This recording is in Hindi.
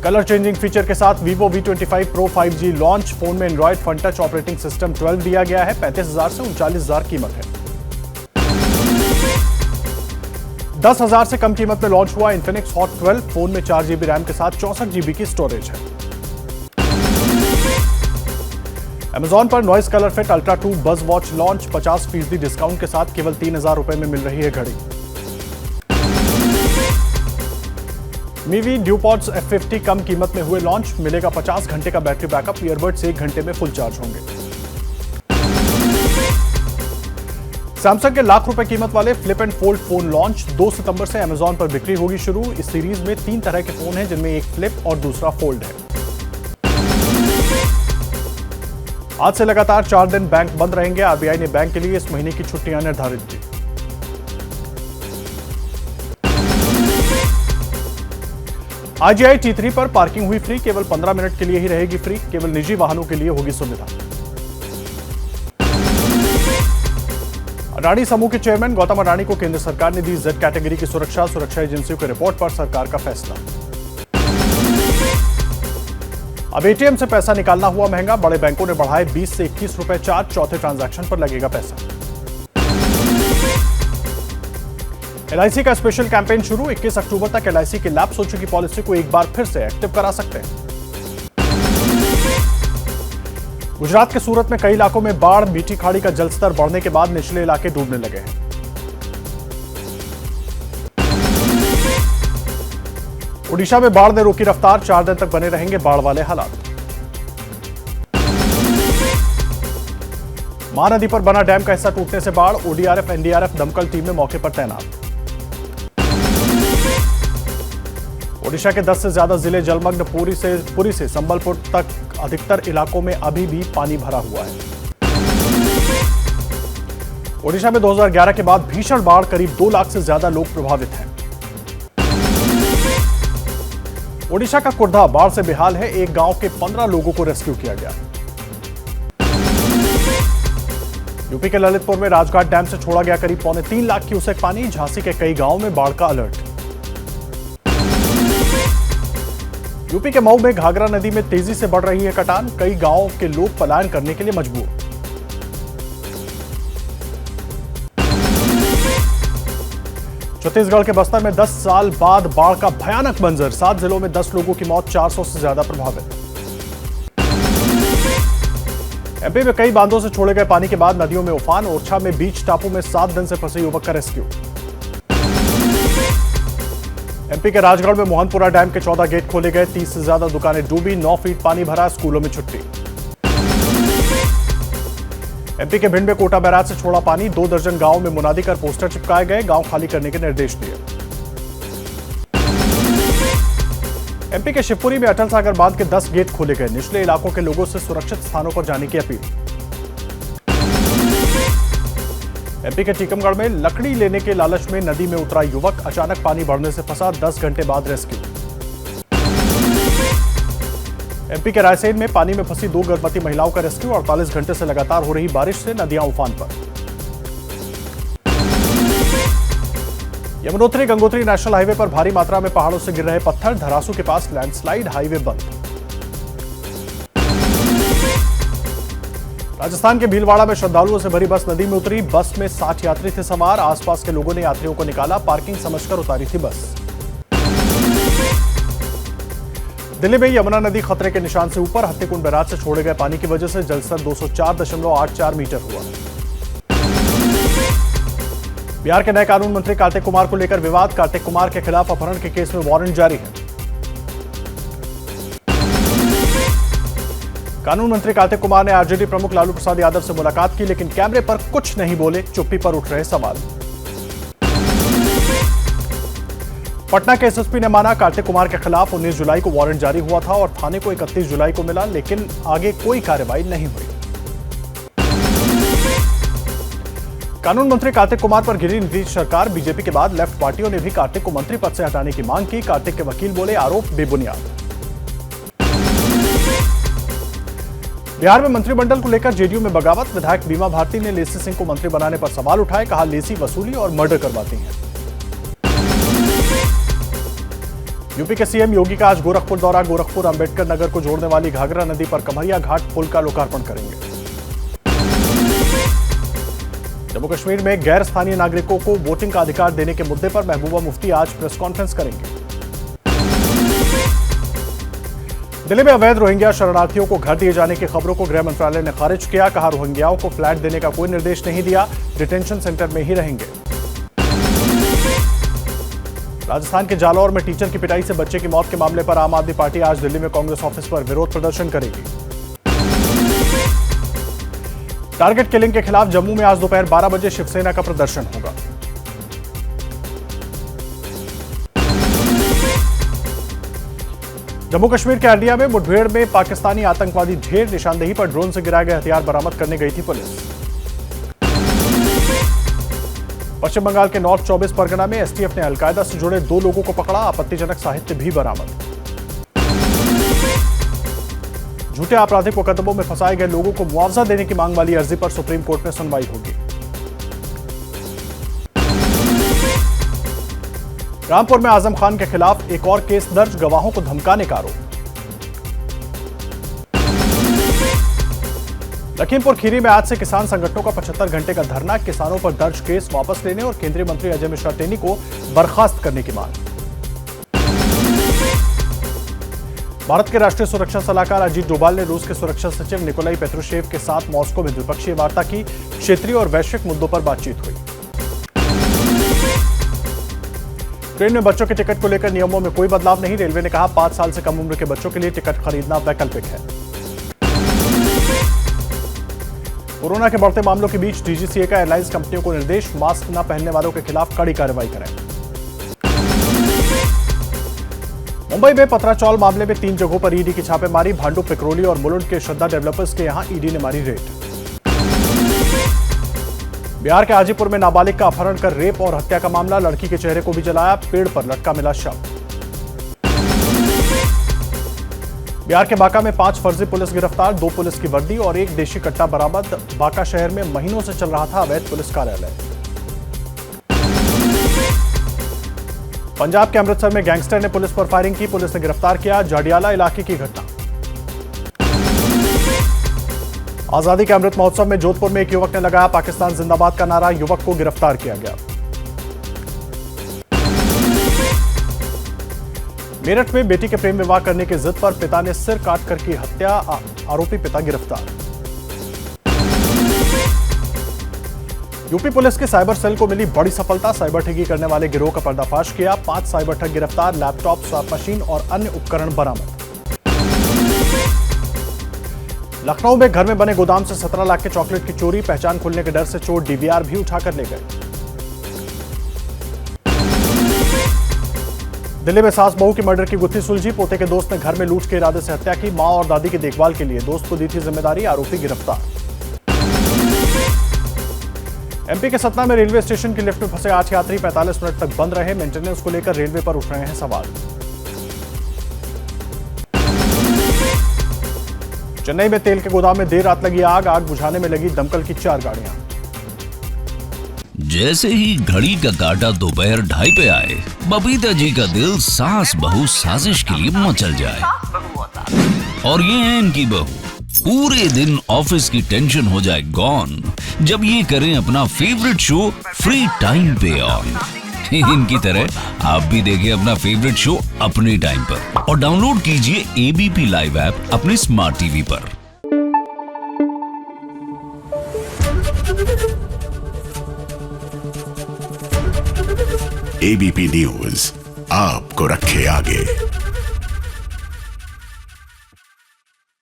कलर चेंजिंग फीचर के साथ Vivo V25 Pro 5G launch. Phone में Android fun touch operating system 12 दिया गया है। 35,000 से 39,000 कीमत है। 10,000 से कम कीमत में लॉन्च हुआ Infinix Hot 12। फोन में 4 GB रैम के साथ 64 GB की स्टोरेज है। Amazon पर नॉइस कलर फिट अल्ट्रा 2 बज वॉच लॉन्च। 50% डिस्काउंट के साथ केवल 3,000 रुपए में मिल रही है घड़ी। MIUI DualPods F50 कम कीमत में हुए लॉन्च। मिलेगा 50 घंटे का बैटरी बैकअप। ईयरबड्स 1 घंटे में फुल चार्ज होंगे। सैमसंग के लाख रुपए कीमत वाले flip and fold phone launch. 2 सितंबर से Amazon पर बिक्री होगी शुरू। इस सीरीज में 3 तरह के फोन हैं, जिनमें एक फ्लिप और दूसरा फोल्ड है। आज से लगातार 4 दिन बैंक बंद रहेंगे। आरबीआई ने बैंक के लिए इस महीने की छुट्टियां निर्धारित की। IGI T3 पर पार्किंग हुई फ्री। केवल 15 मिनट के लिए ही रहेगी फ्री। केवल निजी वाहनों के लिए होगी सुविधा। अडानी समूह के चेयरमैन गौतम अडानी को केंद्र सरकार ने दी Z कैटेगरी की सुरक्षा। सुरक्षा एजेंसियों के रिपोर्ट पर सरकार का फैसला। अब ATM से पैसा निकालना हुआ महंगा। बड़े बैंकों ने बढ़ाए 20 से 21 रुपए चार्ज। चौथे ट्रांजैक्शन पर लगेगा पैसा। LIC का स्पेशल कैंपेन शुरू। 21 अक्टूबर तक LIC के लैप्स हो चुकी पॉलिसी को एक बार फिर से एक्टिव करा सकते हैं। गुजरात के सूरत में कई इलाकों में बाढ़। मीठी खाड़ी का जलस्तर बढ़ने के बाद निचले इलाके डूबने लगे हैं। ओडिशा में बाढ़ ने रोकी रफ्तार। 4 दिन तक बने रहेंगे बाढ़ वाले हालात। महानदी पर बना डैम का हिस्सा टूटने से बाढ़। ODRF NDRF दमकल टीम में मौके पर तैनात। ओडिशा के 10 से ज्यादा जिले जलमग्न। पुरी से संबलपुर तक अधिकतर इलाकों में अभी भी पानी भरा हुआ है। ओडिशा में 2011 के बाद भीषण बाढ़। करीब 2 लाख से ज्यादा लोग प्रभावित हैं। ओडिशा का कुर्धा बाढ़ से बेहाल है। एक गांव के 15 लोगों को रेस्क्यू किया गया। यूपी के ललितपुर में राजघाट डैम से छोड़ा गया करीब 3.25 लाख क्यूसेक पानी। झांसी के कई गांवों में बाढ़ का अलर्ट। यूपी के मऊ में घाघरा नदी में तेजी से बढ़ रही है कटान। कई गांवों के लोग पलायन करने के लिए मजबूर। छत्तीसगढ़ के बस्तर में 10 साल बाद बाढ़ का भयानक मंजर। 7 जिलों में 10 लोगों की मौत। 400 से ज्यादा प्रभावित। एमपी में कई बांधों से छोड़े गए पानी के बाद नदियों में उफान। ओरछा में बीच टापू में 7 दिन से फंसे युवक का रेस्क्यू। एमपी के राजगढ़ में मोहनपुरा डैम के 14 गेट खोले गए। 30 से ज्यादा दुकानें डूबी। 9 फीट पानी भरा। स्कूलों में छुट्टी। एमपी के भिंड में कोटा बैराज से छोड़ा पानी। 2 दर्जन गांवों में मुनादी कर पोस्टर चिपकाए गए। गांव खाली करने के निर्देश दिए। एमपी के शिवपुरी में अटल सागर बांध के 10 गेट खोले गए। निचले इलाकों के लोगों से सुरक्षित स्थानों पर जाने की अपील। एमपी के टीकमगढ़ में लकड़ी लेने के लालच में नदी में उतरा युवक। अचानक पानी बढ़ने से फंसा। 10 घंटे बाद रेस्क्यू। एमपी के रायसेन में पानी में फंसी 2 गर्भवती महिलाओं का रेस्क्यू। 48 घंटे से लगातार हो रही बारिश से नदियां उफान पर। यमुनोत्री गंगोत्री नेशनल हाईवे पर भारी मात्रा में पहाड़ों से गिर रहे पत्थर। धरासू के पास लैंडस्लाइड। हाईवे बंद। राजस्थान के भीलवाड़ा में श्रद्धालुओं से भरी बस नदी में उतरी। बस में 60 यात्री थे सवार। आसपास के लोगों ने यात्रियों को निकाला। पार्किंग समझकर उतारी थी बस। दिल्ली में यमुना नदी खतरे के निशान से ऊपर। हत्तीकुंड बैराज से छोड़े गए पानी की वजह से जलस्तर 204.84 मीटर हुआ। बिहार के नए कानून मंत्री कार्तिक कुमार को लेकर विवाद। कार्तिक कुमार के खिलाफ अपहरण के केस में वारंट जारी है। कानून मंत्री कार्तिक कुमार ने आरजेडी प्रमुख लालू प्रसाद यादव से मुलाकात की, लेकिन कैमरे पर कुछ नहीं बोले। चुप्पी पर उठ रहे सवाल। पटना के एसएसपी ने माना कार्तिक कुमार के खिलाफ 19 जुलाई को वारंट जारी हुआ था और थाने को 31 जुलाई को मिला, लेकिन आगे कोई कार्रवाई नहीं हुई। कानून मंत्री कार्तिक कुमार पर घिरी नीतीश सरकार। बीजेपी के बाद लेफ्ट पार्टियों ने भी कार्तिक को मंत्री पद से हटाने की मांग की। कार्तिक के वकील बोले आरोप बेबुनियाद। बिहार में मंत्रिमंडल को लेकर जेडीयू में बगावत। विधायक बीमा भारती ने लेसी सिंह को मंत्री बनाने पर सवाल उठाए। कहा लेसी वसूली और मर्डर करवाती हैं। यूपी के सीएम योगी का आज गोरखपुर दौरा। गोरखपुर अंबेडकर नगर को जोड़ने वाली घाघरा नदी पर कमरिया घाट पुल का लोकार्पण करेंगे। जम्मू कश्मीर में गैर स्थानीय नागरिकों को वोटिंग का अधिकार देने के मुद्दे पर महबूबा मुफ्ती आज प्रेस कॉन्फ्रेंस करेंगे। दिल्ली में अवैध रोहिंग्या शरणार्थियों को घर दिए जाने की खबरों को गृह मंत्रालय ने खारिज किया। कहा, रोहिंग्याओं को फ्लैट देने का कोई निर्देश नहीं दिया, डिटेंशन सेंटर में ही रहेंगे। राजस्थान के जालौर में टीचर की पिटाई से बच्चे की मौत के मामले पर आम आदमी पार्टी आज दिल्ली में कांग्रेस ऑफिस पर विरोध प्रदर्शन करेगी। टारगेट किलिंग के खिलाफ जम्मू में आज दोपहर 12 बजे शिवसेना का प्रदर्शन होगा। जम्मू कश्मीर के हल्दिया में मुठभेड़ में पाकिस्तानी आतंकवादी ढेर निशानदेही पर ड्रोन से गिराए गए हथियार बरामद करने गई थी पुलिस। पश्चिम बंगाल के नॉर्थ 24 परगना में एसटीएफ ने अलकायदा से जुड़े 2 लोगों को पकड़ा। आपत्तिजनक साहित्य भी बरामद। झूठे आपराधिक मुकदमों में फंसाए गए लोगों को मुआवजा देने की मांग वाली अर्जी पर सुप्रीम कोर्ट में सुनवाई होगी। रामपुर में आजम खान के खिलाफ एक और केस दर्ज, गवाहों को धमकाने का आरोप। लखीमपुर खीरी में आज से किसान संगठनों का 75 घंटे का धरना। किसानों पर दर्ज केस वापस लेने और केंद्रीय मंत्री अजय मिश्रा टेनी को बर्खास्त करने की मांग। भारत के राष्ट्रीय सुरक्षा सलाहकार अजीत डोभाल ने रूस के सुरक्षा सचिव निकोलाई पेट्रुशेव के साथ मॉस्को में द्विपक्षीय वार्ता की। क्षेत्रीय और वैश्विक मुद्दों पर बातचीत हुई। ट्रेन में बच्चों के टिकट को लेकर नियमों में कोई बदलाव नहीं। रेलवे ने कहा, 5 साल से कम उम्र के बच्चों के लिए टिकट खरीदना वैकल्पिक है। कोरोना के बढ़ते मामलों के बीच डीजीसीए का एयरलाइंस कंपनियों को निर्देश, मास्क न पहनने वालों के खिलाफ कड़ी कार्रवाई करें। मुंबई में पतराचौल मामले में 3 जगहों पर ईडी की छापेमारी। भांडुप, पिकरोली और मुलुंड के श्रद्धा डेवलपर्स के यहां ईडी ने मारी रेड। बिहार के हाजीपुर में नाबालिग का अपहरण कर रेप और हत्या का मामला। लड़की के चेहरे को भी जलाया, पेड़ पर लटका मिला शव। बिहार के बांका में 5 फर्जी पुलिस गिरफ्तार, 2 पुलिस की वर्दी और 1 देशी कट्टा बरामद। बांका शहर में महीनों से चल रहा था अवैध पुलिस कार्यालय। पंजाब के अमृतसर में गैंगस्टर ने पुलिस पर फायरिंग की, पुलिस ने गिरफ्तार किया। जाडियाला इलाके की घटना। आजादी के अमृत महोत्सव में जोधपुर में एक युवक ने लगाया पाकिस्तान जिंदाबाद का नारा, युवक को गिरफ्तार किया गया। मेरठ में बेटी के प्रेम विवाह करने की जिद पर पिता ने सिर काटकर की हत्या, आरोपी पिता गिरफ्तार। यूपी पुलिस के साइबर सेल को मिली बड़ी सफलता, साइबर ठगी करने वाले गिरोह का पर्दाफाश किया। 5 साइबर ठग गिरफ्तार, लैपटॉप, स्वैप मशीन और अन्य उपकरण बरामद। लखनऊ में घर में बने गोदाम से 17 लाख के चॉकलेट की चोरी, पहचान खुलने के डर से चोर डीवीआर भी उठाकर ले गए। दिल्ली में सास बहू की मर्डर की गुत्थी सुलझी, पोते के दोस्त ने घर में लूट के इरादे से हत्या की। मां और दादी की देखभाल के लिए दोस्त को दी थी जिम्मेदारी, आरोपी गिरफ्तार। एमपी के सतना में रेलवे स्टेशन की लिफ्ट में फंसे 8 यात्री 45 मिनट तक बंद रहे। मेंटेनेंस को लेकर रेलवे पर उठ रहे हैं सवाल। चेन्नई में तेल के गोदाम में देर रात लगी आग, आग बुझाने में लगी दमकल की 4 गाड़ियां। जैसे ही घड़ी का काटा दोपहर 2:30 पे आए, बबीता जी का दिल सास बहू साजिश के लिए मचल जाए। और ये है इनकी बहू, पूरे दिन ऑफिस की टेंशन हो जाए गॉन जब ये करें अपना फेवरेट शो फ्री टाइम पे ऑन। इनकी तरह आप भी देखिए अपना फेवरेट शो अपने टाइम पर और डाउनलोड कीजिए एबीपी लाइव ऐप अपने स्मार्ट टीवी पर। एबीपी न्यूज आपको रखे आगे।